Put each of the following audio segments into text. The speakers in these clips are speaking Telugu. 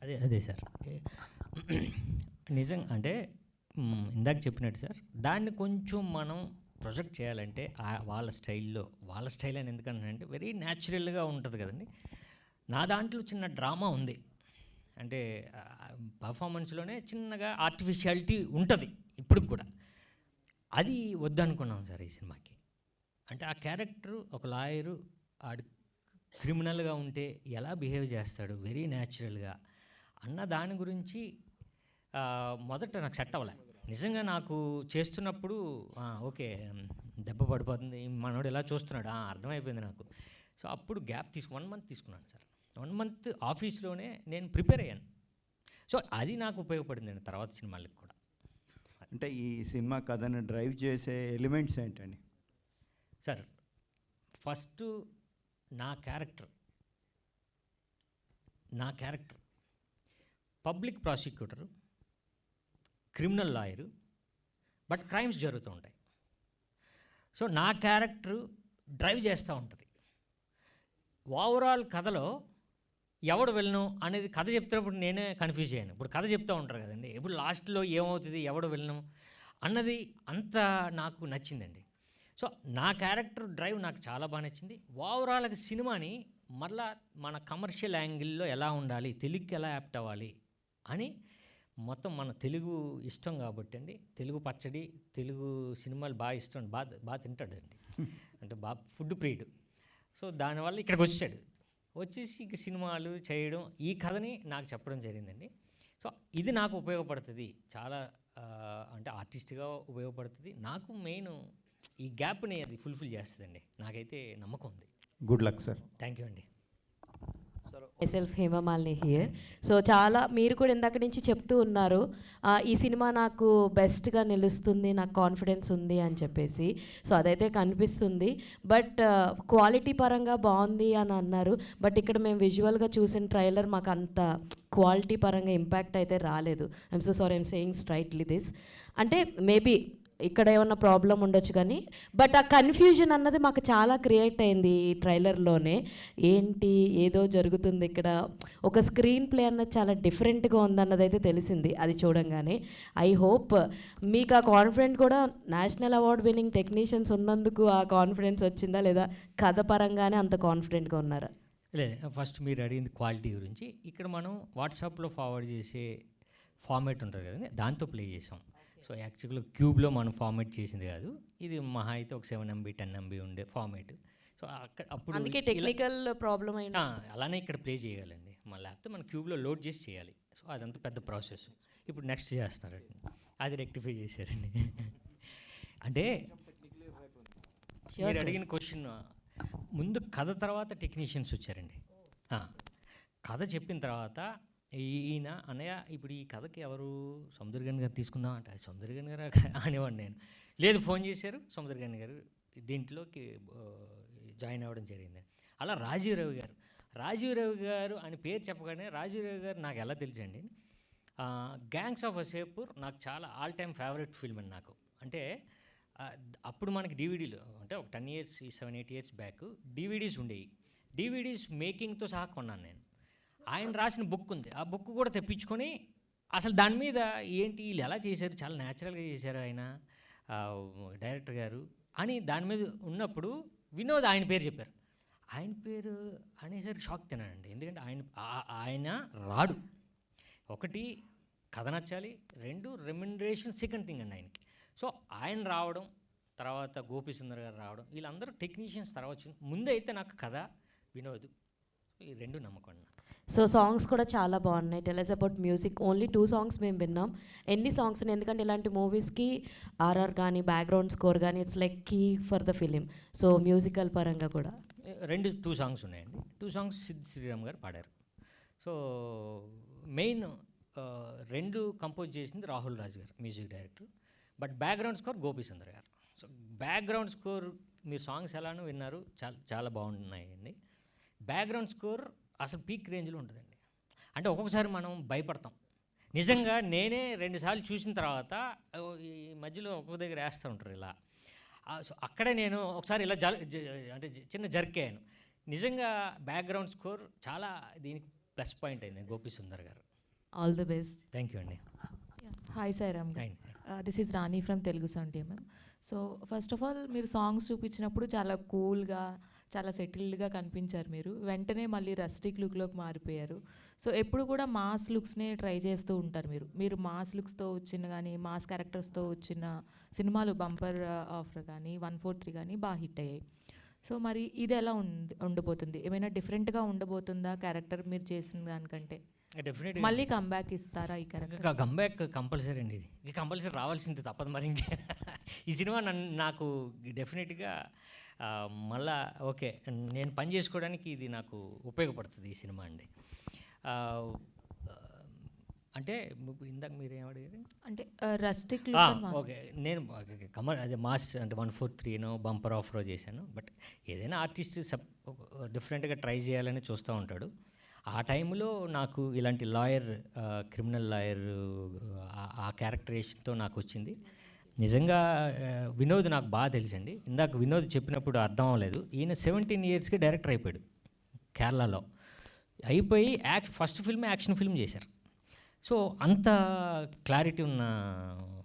అదే అదే సార్. నిజంగా అంటే ఇందాక చెప్పినట్టు సార్, దాన్ని కొంచెం మనం ప్రొజెక్ట్ చేయాలంటే వాళ్ళ స్టైల్లో, వాళ్ళ స్టైల్ అని ఎందుకంటే వెరీ న్యాచురల్గా ఉంటుంది కదండి. నా దాంట్లో చిన్న డ్రామా ఉంది, అంటే పర్ఫార్మెన్స్లోనే చిన్నగా ఆర్టిఫిషియాలిటీ ఉంటుంది ఇప్పటికి కూడా. అది వద్దనుకున్నాం సార్ ఈ సినిమాకి. అంటే ఆ క్యారెక్టర్ ఒక లాయరు, ఆడు క్రిమినల్గా ఉంటే ఎలా బిహేవ్ చేస్తాడు వెరీ న్యాచురల్గా అన్న దాని గురించి మొదట నాకు సెట్ అవ్వలే. నిజంగా నాకు చేస్తున్నప్పుడు ఓకే దెబ్బ పడిపోతుంది, మనోడు ఎలా చూస్తున్నాడు అర్థమైపోయింది నాకు. సో అప్పుడు గ్యాప్ 1 month తీసుకున్నాను సార్. 1 month ఆఫీస్లోనే నేను ప్రిపేర్ అయ్యాను. సో అది నాకు ఉపయోగపడింది తర్వాత సినిమాలకు కూడా. అంటే ఈ సినిమా కథను డ్రైవ్ చేసే ఎలిమెంట్స్ ఏంటండి సార్? ఫస్ట్ నా character public prosecutor, criminal lawyer, but crimes జరుగుతూ ఉంటాయి. సో నా క్యారెక్టరు డ్రైవ్ చేస్తూ ఉంటుంది. ఓవరాల్ కథలో ఎవడు వెళ్ళను అనేది కథ చెప్తున్నప్పుడు నేనే కన్ఫ్యూజ్ అయ్యాను. ఇప్పుడు కథ చెప్తూ ఉంటారు కదండి, ఇప్పుడు లాస్ట్లో ఏమవుతుంది, ఎవడు వెళ్ళను అన్నది అంత నాకు నచ్చిందండి. సో నా క్యారెక్టర్ డ్రైవ్ నాకు చాలా బాగా నచ్చింది. ఓవరాల్గా సినిమాని మళ్ళా మన కమర్షియల్ యాంగిల్లో ఎలా ఉండాలి, తెలుగుకి ఎలా యాప్ట్ అవ్వాలి అని మొత్తం మన తెలుగు ఇష్టం కాబట్టి అండి, తెలుగు పచ్చడి, తెలుగు సినిమాలు బాగా ఇష్టం, బాగా తింటాడండి, అంటే బాగా ఫుడ్ ప్రియుడు. సో దానివల్ల ఇక్కడికి వచ్చేసి ఇక సినిమాలు చేయడం, ఈ కథని నాకు చెప్పడం జరిగిందండి. సో ఇది నాకు ఉపయోగపడుతుంది చాలా, అంటే ఆర్టిస్ట్గా ఉపయోగపడుతుంది నాకు. మెయిన్ ఈ గ్యాప్ని అది ఫుల్ఫిల్ చేస్తుందండి, నాకైతే నమ్మకం ఉంది. Good luck sir. Thank you అండి. Self Hemamalini here. సో చాలా మీరు కూడా ఇందాక నుంచి చెప్తూ ఉన్నారు ఈ సినిమా నాకు బెస్ట్గా నిలుస్తుంది, నాకు కాన్ఫిడెన్స్ ఉంది అని చెప్పేసి. సో అదైతే కనిపిస్తుంది. బట్ క్వాలిటీ పరంగా బాగుంది అని అన్నారు. బట్ ఇక్కడ మేము విజువల్గా చూసిన ట్రైలర్ మాకు అంత క్వాలిటీ పరంగా ఇంపాక్ట్ అయితే రాలేదు. I'm so sorry, I'm saying straightly this. అంటే మేబీ ఇక్కడ ఏమన్నా ప్రాబ్లం ఉండొచ్చు కానీ, బట్ ఆ కన్ఫ్యూజన్ అన్నది మాకు చాలా క్రియేట్ అయింది ఈ ట్రైలర్లోనే. ఏంటి ఏదో జరుగుతుంది ఇక్కడ, ఒక స్క్రీన్ ప్లే అన్నది చాలా డిఫరెంట్గా ఉందన్నది అయితే తెలిసింది అది చూడంగానే. ఐ హోప్ మీకు ఆ కాన్ఫిడెంట్ కూడా నేషనల్ అవార్డ్ విన్నింగ్ టెక్నీషియన్స్ ఉన్నందుకు ఆ కాన్ఫిడెన్స్ వచ్చిందా, లేదా కథ పరంగానే అంత కాన్ఫిడెంట్గా ఉన్నారా? లేదు, ఫస్ట్ మీరు అడిగింది క్వాలిటీ గురించి. ఇక్కడ మనం వాట్సాప్లో ఫార్వర్డ్ చేసే ఫార్మేట్ ఉంటుంది కదండి, దాంతో ప్లే చేసాం. సో యాక్చువల్గా క్యూబ్లో మనం ఫార్మేట్ చేసింది కాదు, ఇది మహా అయితే ఒక 7 MB 10 MB ఉండే ఫార్మేట్. సో అప్పుడు అందుకే టెక్నికల్ ప్రాబ్లం అయినా అలానే ఇక్కడ ప్లే చేయగలండి, మన లేకపోతే మన క్యూబ్లో లోడ్ చేసి చేయాలి. సో అదంతా పెద్ద ప్రాసెస్. ఇప్పుడు నెక్స్ట్ చేస్తున్నారండి, అది రెక్టిఫై చేశారండి. అంటే మీరు అడిగిన క్వశ్చన్, ముందు కథ తర్వాత టెక్నీషియన్స్ వచ్చారండి. కథ చెప్పిన తర్వాత ఈయన అన్నయ్య ఇప్పుడు ఈ కథకి ఎవరు సముద్రగన్ గారు తీసుకుందాం అంటే, సముద్రగన్ గారు అనేవాడు నేను. లేదు, ఫోన్ చేశారు, సముద్రగన్ గారు దీంట్లోకి జాయిన్ అవ్వడం జరిగింది. అలా రాజీవ్ రవి గారు అని పేరు చెప్పగానే, రాజీవ్ రవి గారు నాకు ఎలా తెలుసండి, గ్యాంగ్స్ ఆఫ్ వసేపూర్ నాకు చాలా ఆల్ టైమ్ ఫేవరెట్ ఫిల్మ్ అండి నాకు. అంటే అప్పుడు మనకి డివిడీలు అంటే ఒక 10 years 7-8 years బ్యాక్ డివిడీస్ ఉండేవి. డివిడీస్ మేకింగ్తో సహా కొన్నాను నేను. ఆయన రాసిన బుక్ ఉంది, ఆ బుక్ కూడా తెప్పించుకొని అసలు దాని మీద ఏంటి వీళ్ళు ఎలా చేశారు, చాలా న్యాచురల్గా చేశారు ఆయన డైరెక్టర్ గారు అని దాని మీద ఉన్నప్పుడు వినోద్ ఆయన పేరు చెప్పారు. ఆయన పేరు అనేసరికి షాక్ తిన్నానండి. ఎందుకంటే ఆయన రాడు, ఒకటి కథ నచ్చాలి, 2 రెమ్యునరేషన్ సెకండ్ థింగ్ అండి ఆయనకి. సో ఆయన రావడం, తర్వాత గోపి సుందర్ గారు రావడం, వీళ్ళందరూ టెక్నీషియన్స్ తర్వాత వచ్చింది. ముందైతే నాకు కథ, వినోద్, ఈ 2 నమ్మకం. సో సాంగ్స్ కూడా చాలా బాగున్నాయి. Tell us about music. Only 2 songs మేము విన్నాం. ఎన్ని సాంగ్స్ ఉన్నాయి, ఎందుకంటే ఇలాంటి మూవీస్కి ఆర్ఆర్ కానీ బ్యాక్గ్రౌండ్ స్కోర్ కానీ it's like key for the film. So musical పరంగా కూడా 2 songs ఉన్నాయండి. 2 songs సిద్ శ్రీరామ్ గారు పాడారు. సో మెయిన్ 2 కంపోజ్ చేసింది రాహుల్ రాజ్ గారు, music director. But background score Gopi Sundar గారు. సో బ్యాక్గ్రౌండ్ స్కోర్ మీరు సాంగ్స్ ఎలానో విన్నారు, చాలా బాగున్నాయండి. బ్యాక్గ్రౌండ్ స్కోర్ అసలు పీక్ రేంజ్లో ఉంటుందండి. అంటే ఒక్కొక్కసారి మనం భయపడతాం. నిజంగా నేనే 2 సార్లు చూసిన తర్వాత ఈ మధ్యలో ఒక్కొక్క దగ్గర వేస్తూ ఉంటారు ఇలా. సో అక్కడే నేను ఒకసారి ఇలా అంటే చిన్న జర్క్ అయ్యాను. నిజంగా బ్యాక్గ్రౌండ్ స్కోర్ చాలా దీనికి ప్లస్ పాయింట్ అయింది గోపి సుందర్ గారు. All the best. Thank you అండి. Hi Sairam, Fine. This is Rani from Telugu sound team. So first of all మీరు సాంగ్స్ చూపించినప్పుడు చాలా కూల్గా, చాలా సెటిల్డ్గా కనిపించారు. మీరు వెంటనే మళ్ళీ రస్టిక్ లుక్లోకి మారిపోయారు. సో ఎప్పుడు కూడా మాస్ లుక్స్నే ట్రై చేస్తూ ఉంటారు. మీరు మాస్ లుక్స్తో వచ్చిన కానీ మాస్ క్యారెక్టర్స్తో వచ్చిన సినిమాలు బంపర్ ఆఫర్ కానీ 143 కానీ బాగా హిట్ అయ్యాయి. సో మరి ఇది ఎలా ఉండబోతుంది? ఏమైనా డిఫరెంట్గా ఉండబోతుందా క్యారెక్టర్ మీరు చేసిన దానికంటే? డెఫినెట్గా మళ్ళీ కంబ్యాక్ ఇస్తారా ఈ క్యారెక్టర్? కంబ్యాక్ కంపల్సరీ అండి. ఇది కంపల్సరీ రావాల్సింది, తప్పదు మరి. ఇంకే ఈ సినిమా నాకు డెఫినెట్గా మళ్ళా ఓకే నేను పని చేసుకోవడానికి ఇది నాకు ఉపయోగపడుతుంది ఈ సినిమా అండి. అంటే ఇందాక మీరు ఏం అడిగారు? అంటే రస్టిక్ ఓకే, నేను అదే మాస్ అంటే 143 బంపర్ ఆఫర్ చేశాను. బట్ ఏదైనా ఆర్టిస్ట్ డిఫరెంట్గా ట్రై చేయాలని చూస్తూ ఉంటాడు. ఆ టైంలో నాకు ఇలాంటి లాయర్, క్రిమినల్ లాయర్ ఆ క్యారెక్టరేషన్తో నాకు వచ్చింది. నిజంగా వినోద్ నాకు బాగా తెలుసండి. ఇందాక వినోద్ చెప్పినప్పుడు అర్థం అవ్వలేదు, ఈయన 17 ఇయర్స్కి డైరెక్టర్ అయిపోయాడు కేరళలో. అయిపోయి ఫస్ట్ ఫిల్మ్ యాక్షన్ ఫిల్మ్ చేశారు. సో అంత క్లారిటీ ఉన్న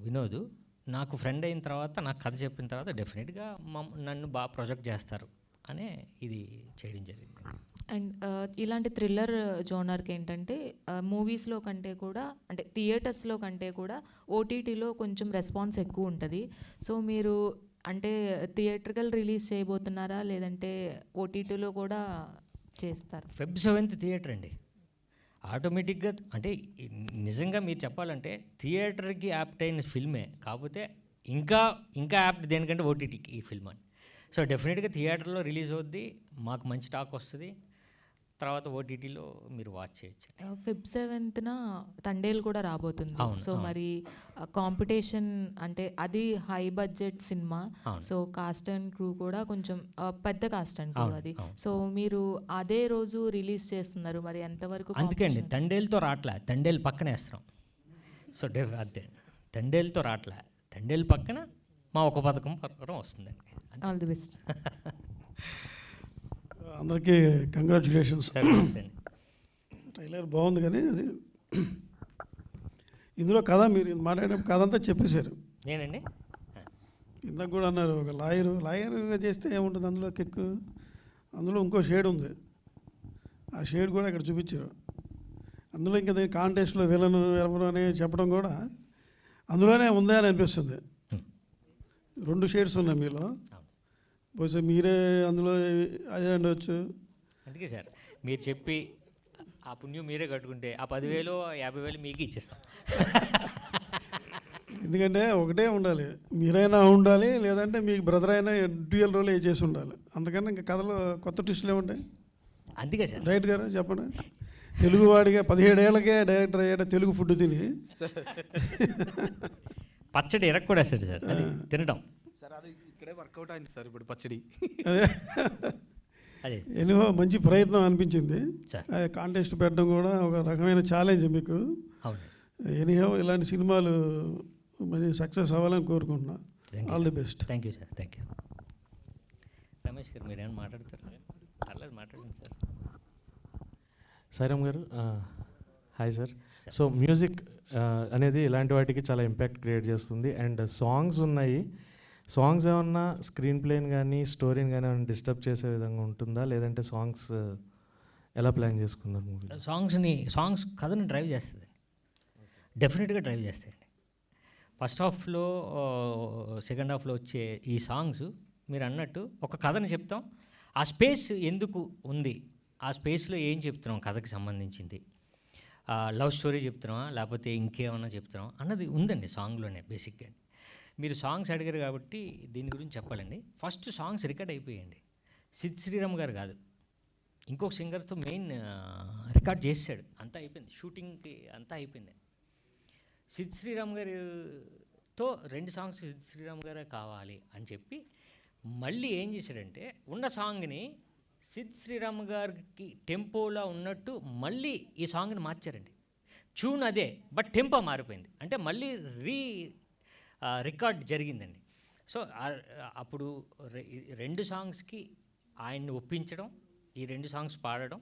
వినోద్ నాకు ఫ్రెండ్ అయిన తర్వాత, నాకు కథ చెప్పిన తర్వాత డెఫినెట్గా నన్ను బాగా ప్రొజెక్ట్ చేస్తారు అనే ఇది చేయడం జరిగింది. అండ్ ఇలాంటి థ్రిల్లర్ జోనర్కి ఏంటంటే మూవీస్లో కంటే కూడా, అంటే థియేటర్స్లో కంటే కూడా ఓటీటీలో కొంచెం రెస్పాన్స్ ఎక్కువ ఉంటుంది. సో మీరు అంటే థియేట్రికల్ రిలీజ్ చేయబోతున్నారా, లేదంటే ఓటీటీలో కూడా చేస్తారు? Feb 7th థియేటర్ అండి. ఆటోమేటిక్గా అంటే నిజంగా మీరు చెప్పాలంటే థియేటర్కి యాప్ట్ అయిన ఫిల్మే, కాకపోతే ఇంకా యాప్ట్ దేనికంటే ఓటీటీకి ఈ ఫిల్మ్ అని. సో డెఫినెట్గా థియేటర్లో రిలీజ్ అవుద్ది, మాకు మంచి టాక్ వస్తుంది, తర్వాత ఓటీటీలో మీరు వాచ్ చేయొచ్చు. Feb 7th తండేల్ కూడా రాబోతుంది. అవును, సో అవును. మరి కాంపిటీషన్ అంటే అది హై బడ్జెట్ సినిమా. అవును. సో కాస్ట్ అండ్ క్రూ కూడా కొంచెం పెద్ద కాస్ట్ అండ్ క్రూ అవును, అది. అవును. సో మీరు అదే రోజు రిలీజ్ చేస్తున్నారు, మరి ఎంతవరకు అందుకే అండి competition? తండేలతో రాట్లే, తండేలు పక్కన వేస్తున్నాం. సో అంతే, తండేలతో రాట్లే, తండేలు పక్కన మా ఒక పథకం ప్రకారం వస్తుందండి. All the best. అందరికీ కంగ్రాచులేషన్స్. ట్రైలర్ బాగుంది, కానీ అది ఇందులో కథ మీరు మాట్లాడినప్పుడు కథ అంతా చెప్పేశారు. నేనండి ఇందాక కూడా అన్నారు, ఒక లాయర్గా చేస్తే ఏముంటుంది అందులో కిక్కు. అందులో ఇంకో షేడ్ ఉంది, ఆ షేడ్ కూడా ఇక్కడ చూపించారు. అందులో ఇంకా కాంటెస్ట్లో విలను ఎవరు అని చెప్పడం కూడా అందులోనే ఉందా అని అనిపిస్తుంది. 2 షేడ్స్ ఉన్నాయి మీలో. బహుశా మీరే అందులో అదే ఉండవచ్చు. అందుకే సార్ మీరు చెప్పి ఆ పుణ్యం మీరే కట్టుకుంటే ఆ 10,000 50,000 మీకు ఇచ్చేస్తాం. ఎందుకంటే ఒకటే ఉండాలి, మీరైనా ఉండాలి, లేదంటే మీకు బ్రదర్ అయినా డ్యూయల్ రోల్ చేసి ఉండాలి. అందుకని ఇంకా కథలో కొత్త ట్విస్టులు ఏముంటాయి? అందుకే సార్ రైట్ గారు చెప్పండి. తెలుగువాడిగా 17 ఏళ్ళకే డైరెక్టర్ అయ్యాడు, తెలుగు ఫుడ్ తిని. పచ్చడి ఎరక్కూడేస్తాడు సార్, అది తినడం. సార్ అది ఇక్కడే వర్కౌట్ అయింది సార్ ఇప్పుడు పచ్చడి. అదే అదే ఎనిహో మంచి ప్రయత్నం అనిపించింది. సార్. కాంటెస్ట్ పెట్టడం కూడా ఒక రకమైన ఛాలెంజ్ మీకు. అవును, ఎనిహో ఇలాంటి సినిమాలు మరి సక్సెస్ అవ్వాలని కోరుకుంటున్నా. Thank you, all the sir. Best. Thank you sir, thank you. Ramesh గారు మీరు ఏమైనా మాట్లాడతారు? పర్లేదు మాట్లాడండి సార్. సాయిరామ్ గారు, హాయ్ సార్. సో మ్యూజిక్ అనేది ఇలాంటి వాటికి చాలా ఇంపాక్ట్ క్రియేట్ చేస్తుంది. అండ్ సాంగ్స్ ఉన్నాయి, సాంగ్స్ ఏమన్నా స్క్రీన్ ప్లేని కానీ స్టోరీని కానీ ఏమైనా డిస్టర్బ్ చేసే విధంగా ఉంటుందా, లేదంటే సాంగ్స్ ఎలా ప్లాన్ చేసుకున్నారు మూవీ? సాంగ్స్ కథను డ్రైవ్ చేస్తుంది, డెఫినెట్గా డ్రైవ్ చేస్తాయండి. ఫస్ట్ హాఫ్లో సెకండ్ హాఫ్లో వచ్చే ఈ సాంగ్స్ మీరు అన్నట్టు ఒక కథను చెప్తాం, ఆ స్పేస్ ఎందుకు ఉంది, ఆ స్పేస్లో ఏం చెప్తున్నాం కథకి సంబంధించింది, లవ్ స్టోరీ చెప్తున్నామా లేకపోతే ఇంకేమన్నా చెప్తున్నాం అన్నది ఉందండి సాంగ్లోనే బేసిక్గా. మీరు సాంగ్స్ అడిగారు కాబట్టి దీని గురించి చెప్పాలండి. ఫస్ట్ సాంగ్స్ రికార్డ్ అయిపోయాయండి. సిద్ శ్రీరామ్ గారు కాదు, ఇంకొక సింగర్తో మెయిన్ రికార్డ్ చేసాడు, అంతా అయిపోయింది, షూటింగ్కి అంతా అయిపోయింది. సిద్ శ్రీరామ్ గారితో 2 సాంగ్స్ సిద్ శ్రీరామ్ గారే కావాలి అని చెప్పి మళ్ళీ ఏం చేశాడంటే ఉన్న సాంగ్ని సిద్ శ్రీరామ్ గారికి టెంపోలా ఉన్నట్టు మళ్ళీ ఈ సాంగ్ని మార్చారండి. ట్యూన్ అదే బట్ టెంపో మారిపోయింది, అంటే మళ్ళీ రికార్డ్ జరిగిందండి. సో అప్పుడు 2 సాంగ్స్కి ఆయన్ని ఒప్పించడం, ఈ 2 సాంగ్స్ పాడడం,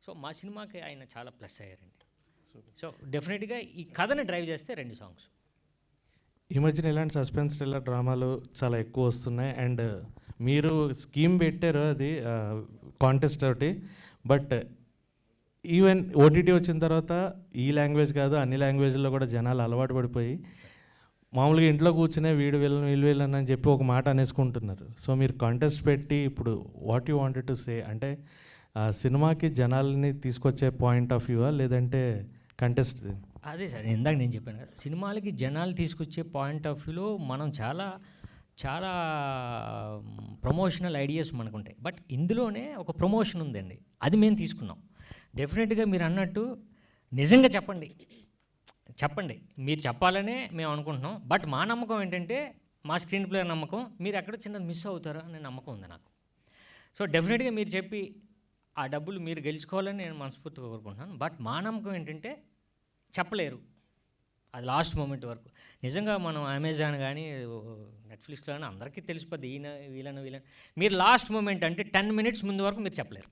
సో మా సినిమాకి ఆయన చాలా ప్లస్ అయ్యారండి. సో డెఫినెట్గా ఈ కథని డ్రైవ్ చేస్తే 2 సాంగ్స్. ఈ మధ్యన ఇలాంటి సస్పెన్స్ థ్రిల్లర్ డ్రామాలు చాలా ఎక్కువ వస్తున్నాయి అండ్ మీరు స్కీమ్ పెట్టారు అది కాంటెస్ట్ ఒకటి, బట్ ఈవెన్ ఓటీటీ వచ్చిన తర్వాత ఈ లాంగ్వేజ్ కాదు అన్ని లాంగ్వేజ్లో కూడా జనాలు అలవాటు పడిపోయి మామూలుగా ఇంట్లో కూర్చునే వీడు వీళ్ళని వీళ్ళు వీళ్ళని అని చెప్పి ఒక మాట అనేసుకుంటున్నారు. సో మీరు కాంటెస్ట్ పెట్టి ఇప్పుడు what you wanted to say అంటే సినిమాకి జనాల్ని తీసుకొచ్చే పాయింట్ ఆఫ్ వ్యూవా లేదంటే కంటెస్ట్? అదే సార్ ఇందాక నేను చెప్పాను కదా, సినిమాలకి జనాలు తీసుకొచ్చే పాయింట్ ఆఫ్ వ్యూలో మనం చాలా చాలా ప్రమోషనల్ ఐడియాస్ మనకు ఉంటాయి. బట్ ఇందులోనే ఒక ప్రమోషన్ ఉందండి, అది మేము తీసుకున్నాం. డెఫినెట్గా మీరు అన్నట్టు నిజంగా చెప్పండి, మీరు చెప్పాలనే మేము అనుకుంటున్నాం. బట్ మా నమ్మకం ఏంటంటే, మా స్క్రీన్ ప్లే నమ్మకం, మీరు ఎక్కడో చిన్నది మిస్ అవుతారో అనే నమ్మకం ఉంది నాకు. సో డెఫినెట్గా మీరు చెప్పి ఆ డబ్బులు మీరు గెలుచుకోవాలని నేను మనస్ఫూర్తిగా కోరుకుంటున్నాను. బట్ మా నమ్మకం ఏంటంటే చెప్పలేరు, అది లాస్ట్ మూమెంట్ వరకు. నిజంగా మనం అమెజాన్ కానీ నెట్ఫ్లిక్స్లో కానీ అందరికీ తెలిసిపోద్ది ఈయన వీళ్ళని. మీరు లాస్ట్ మూమెంట్ అంటే 10 minutes ముందు వరకు మీరు చెప్పలేరు.